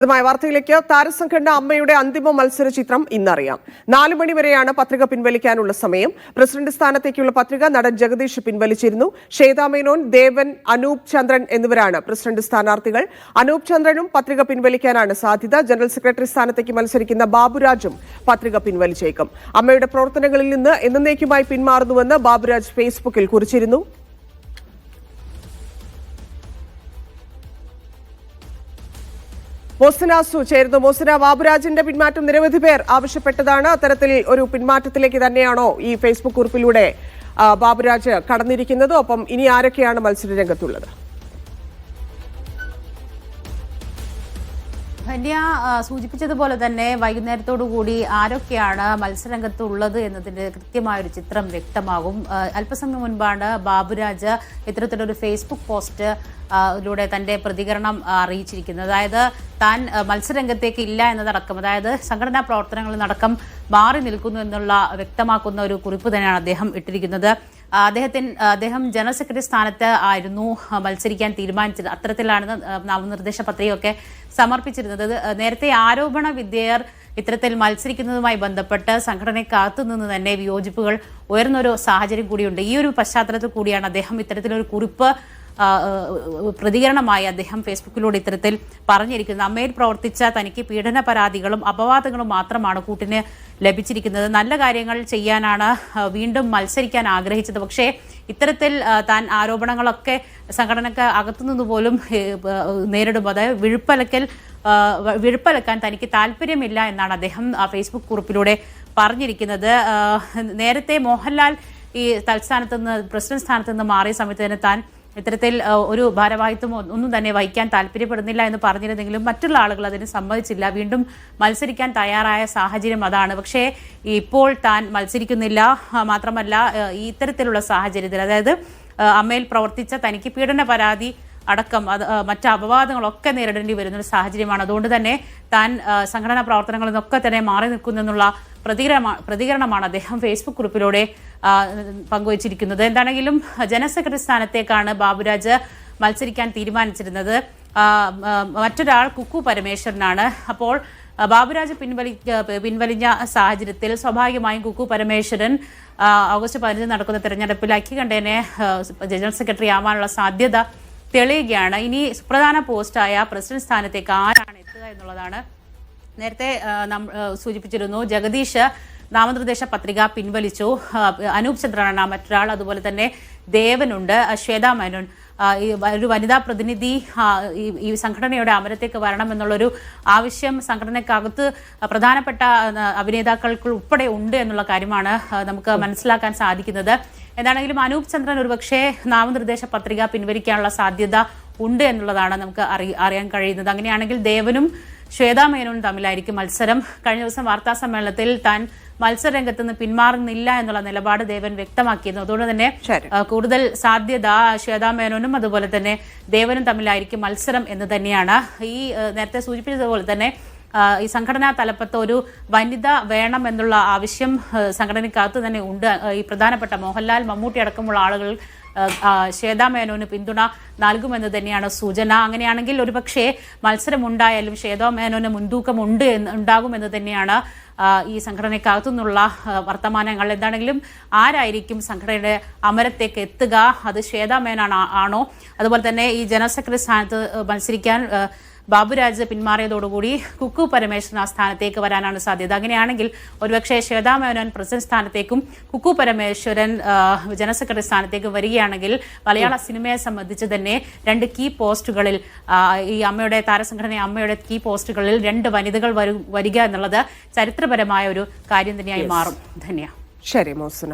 വാർത്തയിലേക്ക്. താരസംഘടന അമ്മയുടെ അന്തിമ മത്സര ചിത്രം ഇന്നറിയാം. 4 മണി വരെയാണ് പത്രിക പിൻവലിക്കാനുള്ള സമയം. പ്രസിഡന്റ് സ്ഥാനത്തേക്കുള്ള പത്രിക നടൻ ജഗദീഷ് പിൻവലിച്ചിരുന്നു. ശ്വേതാ മേനോൻ, ദേവൻ, അനൂപ് ചന്ദ്രൻ എന്നിവരാണ് പ്രസിഡന്റ് സ്ഥാനാർത്ഥികൾ. അനൂപ് ചന്ദ്രനും പത്രിക പിൻവലിക്കാനാണ് സാധ്യത. ജനറൽ സെക്രട്ടറി സ്ഥാനത്തേക്ക് മത്സരിക്കുന്ന ബാബുരാജും പത്രിക പിൻവലിച്ചേക്കും. അമ്മയുടെ പ്രവർത്തനങ്ങളിൽ നിന്ന് എന്നേക്കുമായി പിന്മാറുന്നുവെന്ന് ബാബുരാജ് ഫേസ്ബുക്കിൽ കുറിച്ചിരുന്നു. മോസിനാസു ചേരുന്നു. മോസിന, ബാബുരാജിന്റെ പിന്മാറ്റം നിരവധി പേർ ആവശ്യപ്പെട്ടതാണ്. അത്തരത്തിൽ ഒരു പിന്മാറ്റത്തിലേക്ക് തന്നെയാണോ ഈ ഫേസ്ബുക്ക് കുറിപ്പിലൂടെ ബാബുരാജ് കടന്നിരിക്കുന്നത്? ഒപ്പം ഇനി ആരൊക്കെയാണ് മത്സര രംഗത്തുള്ളത്? ധന്യ സൂചിപ്പിച്ചതുപോലെ തന്നെ വൈകുന്നേരത്തോടുകൂടി ആരൊക്കെയാണ് മത്സരരംഗത്തുള്ളത് എന്നതിന്റെ കൃത്യമായൊരു ചിത്രം വ്യക്തമാകും. അല്പസമയം മുൻപാണ് ബാബുരാജ് ഇത്തരത്തിലൊരു ഫേസ്ബുക്ക് പോസ്റ്റ് ിലൂടെ തന്റെ പ്രതികരണം അറിയിച്ചിരിക്കുന്നത്. അതായത് താൻ മത്സരരംഗത്തേക്ക് ഇല്ല എന്നതടക്കം, അതായത് സംഘടനാ പ്രവർത്തനങ്ങളിൽ നടക്കം മാറി നിൽക്കുന്നു എന്നുള്ള വ്യക്തമാക്കുന്ന ഒരു കുറിപ്പ് തന്നെയാണ് അദ്ദേഹം ഇട്ടിരിക്കുന്നത്. അദ്ദേഹം ജനറൽ സെക്രട്ടറി സ്ഥാനത്ത് ആയിരുന്നു മത്സരിക്കാൻ തീരുമാനിച്ചത്. അത്തരത്തിലാണ് നാമനിർദ്ദേശ പത്രികയൊക്കെ സമർപ്പിച്ചിരുന്നത്. നേരത്തെ ആരോപണ വിധേയർ ഇത്തരത്തിൽ മത്സരിക്കുന്നതുമായി ബന്ധപ്പെട്ട് സംഘടനയ്ക്കകത്തു നിന്ന് തന്നെ വിയോജിപ്പുകൾ ഉയർന്നൊരു സാഹചര്യം കൂടിയുണ്ട്. ഈ ഒരു പശ്ചാത്തലത്തിൽ കൂടിയാണ് അദ്ദേഹം ഇത്തരത്തിലൊരു കുറിപ്പ് പ്രതികരണമായി അദ്ദേഹം ഫേസ്ബുക്കിലൂടെ ഇത്തരത്തിൽ പറഞ്ഞിരിക്കുന്നത്. അമ്മയിൽ പ്രവർത്തിച്ച തനിക്ക് പീഡന പരാതികളും അപവാദങ്ങളും മാത്രമാണ് കൂട്ടിന് ലഭിച്ചിരിക്കുന്നത്. നല്ല കാര്യങ്ങൾ ചെയ്യാനാണ് വീണ്ടും മത്സരിക്കാൻ ആഗ്രഹിച്ചത്. പക്ഷേ ഇത്തരത്തിൽ താൻ ആരോപണങ്ങളൊക്കെ സംഘടനക്ക് അകത്തുനിന്ന് പോലും നേരിടുമ്പോൾ, അതായത് വിഴുപ്പലക്കാൻ തനിക്ക് താല്പര്യമില്ല എന്നാണ് അദ്ദേഹം ഫേസ്ബുക്ക് കുറിപ്പിലൂടെ പറഞ്ഞിരിക്കുന്നത്. നേരത്തെ മോഹൻലാൽ ഈ തൽസ്ഥാനത്ത് നിന്ന് പ്രസിഡന്റ് സ്ഥാനത്ത് നിന്ന് മാറിയ സമയത്ത് തന്നെ താൻ ഇത്തരത്തിൽ ഒരു ഭാരവാഹിത്വം ഒന്നും തന്നെ വഹിക്കാൻ താല്പര്യപ്പെടുന്നില്ല എന്ന് പറഞ്ഞിരുന്നെങ്കിലും മറ്റുള്ള ആളുകൾ അതിന് സമ്മതിച്ചില്ല. വീണ്ടും മത്സരിക്കാൻ തയ്യാറായ സാഹചര്യം അതാണ്. പക്ഷേ ഇപ്പോൾ താൻ മത്സരിക്കുന്നില്ല. മാത്രമല്ല ഇത്തരത്തിലുള്ള സാഹചര്യത്തിൽ, അതായത് അമ്മയിൽ പ്രവർത്തിച്ച തനിക്ക് പീഡന പരാതി അടക്കം മറ്റ് അപവാദങ്ങളൊക്കെ നേരിടേണ്ടി വരുന്നൊരു സാഹചര്യമാണ്. അതുകൊണ്ട് തന്നെ താൻ സംഘടനാ പ്രവർത്തനങ്ങളിൽ നിന്നൊക്കെ തന്നെ മാറി നിൽക്കുന്നെന്നുള്ള പ്രതികരണമാണ് അദ്ദേഹം ഫേസ്ബുക്ക് കുറിപ്പിലൂടെ പങ്കുവച്ചിരിക്കുന്നത്. എന്താണെങ്കിലും ജനറൽ സെക്രട്ടറി സ്ഥാനത്തേക്കാണ് ബാബുരാജ് മത്സരിക്കാൻ തീരുമാനിച്ചിരുന്നത്. മറ്റൊരാൾ കുക്കു പരമേശ്വരനാണ്. അപ്പോൾ ബാബുരാജ് പിൻവലിഞ്ഞ സാഹചര്യത്തിൽ സ്വാഭാവികമായും കുക്കു പരമേശ്വരൻ ഓഗസ്റ്റ് 15 നടക്കുന്ന തെരഞ്ഞെടുപ്പിൽ ഐക്യകണ്ഠേന ജനറൽ സെക്രട്ടറി ആവാനുള്ള സാധ്യത തെളിയുകയാണ്. ഇനി സുപ്രധാന പോസ്റ്റായ പ്രസിഡന്റ് സ്ഥാനത്തേക്ക് ആരാണ് എത്തുക എന്നുള്ളതാണ്. നേരത്തെ സൂചിപ്പിച്ചിരുന്നു, ജഗദീഷ് നാമനിർദ്ദേശ പത്രിക പിൻവലിച്ചു. അനൂപ് ചന്ദ്രനാണ് മറ്റൊരാൾ. അതുപോലെ തന്നെ ദേവനുണ്ട്, ശ്വേതാ മേനോൻ. ഒരു വനിതാ പ്രതിനിധി ഈ സംഘടനയുടെ അമരത്തേക്ക് വരണമെന്നുള്ളൊരു ആവശ്യം സംഘടനയ്ക്കകത്ത് പ്രധാനപ്പെട്ട അഭിനേതാക്കൾക്ക് ഉൾപ്പെടെ ഉണ്ട് എന്നുള്ള കാര്യമാണ് നമുക്ക് മനസ്സിലാക്കാൻ സാധിക്കുന്നത്. എന്താണെങ്കിലും അനൂപ് ചന്ദ്രൻ ഒരുപക്ഷെ നാമനിർദ്ദേശ പത്രിക പിൻവലിക്കാനുള്ള സാധ്യത ഉണ്ട് എന്നുള്ളതാണ് നമുക്ക് അറിയാൻ കഴിയുന്നത്. അങ്ങനെയാണെങ്കിൽ ദേവനും ശ്വേതാ മേനോനും തമ്മിലായിരിക്കും മത്സരം. കഴിഞ്ഞ ദിവസം വാർത്താ സമ്മേളനത്തിൽ താൻ മത്സരരംഗത്ത് നിന്ന് പിന്മാറുന്നില്ല എന്നുള്ള നിലപാട് ദേവൻ വ്യക്തമാക്കിയിരുന്നു. അതുകൊണ്ട് തന്നെ കൂടുതൽ സാധ്യത ശ്വേതാ മേനോനും അതുപോലെ തന്നെ ദേവനും തമ്മിലായിരിക്കും മത്സരം എന്ന് തന്നെയാണ്. ഈ നേരത്തെ സൂചിപ്പിച്ചതുപോലെ തന്നെ ഈ സംഘടനാ തലപ്പത്ത് ഒരു വനിത വേണം എന്നുള്ള ആവശ്യം സംഘടനയ്ക്കകത്ത് തന്നെ ഉണ്ട്. ഈ പ്രധാനപ്പെട്ട മോഹൻലാൽ, മമ്മൂട്ടി അടക്കമുള്ള ആളുകൾ ശ്വേതാ മേനോന് പിന്തുണ നൽകുമെന്ന് തന്നെയാണ് സൂചന. അങ്ങനെയാണെങ്കിൽ ഒരുപക്ഷെ മത്സരമുണ്ടായാലും ശ്വേതാ മേനോന് മുൻതൂക്കം ഉണ്ടാകുമെന്ന് തന്നെയാണ് ഈ സംഘടനയ്ക്കകത്തുനിന്നുള്ള വർത്തമാനങ്ങൾ. എന്താണെങ്കിലും ആരായിരിക്കും സംഘടനയുടെ അമരത്തേക്ക് എത്തുക? അത് ശ്വേതാ മേനോൻ ആണോ? അതുപോലെ തന്നെ ഈ ജനറൽ സെക്രട്ടറി സ്ഥാനത്ത് മത്സരിക്കാൻ ബാബുരാജ് പിന്മാറിയതോടുകൂടി കുക്കു പരമേശ്വരൻ ആ സ്ഥാനത്തേക്ക് വരാനാണ് സാധ്യത. അങ്ങനെയാണെങ്കിൽ ഒരുപക്ഷെ ശ്വേതാ മേനോൻ പ്രസിഡന്റ് സ്ഥാനത്തേക്കും കുക്കു പരമേശ്വരൻ ജനറൽ സെക്രട്ടറി സ്ഥാനത്തേക്ക് വരികയാണെങ്കിൽ മലയാള സിനിമയെ സംബന്ധിച്ച് തന്നെ 2 കീ പോസ്റ്റുകളിൽ, ഈ അമ്മയുടെ താരസംഘടന അമ്മയുടെ കീ പോസ്റ്റുകളിൽ 2 വനിതകൾ വരിക എന്നുള്ളത് ചരിത്രപരമായ ഒരു കാര്യം തന്നെയായി മാറും. ധന്യ. ശരി മോസന.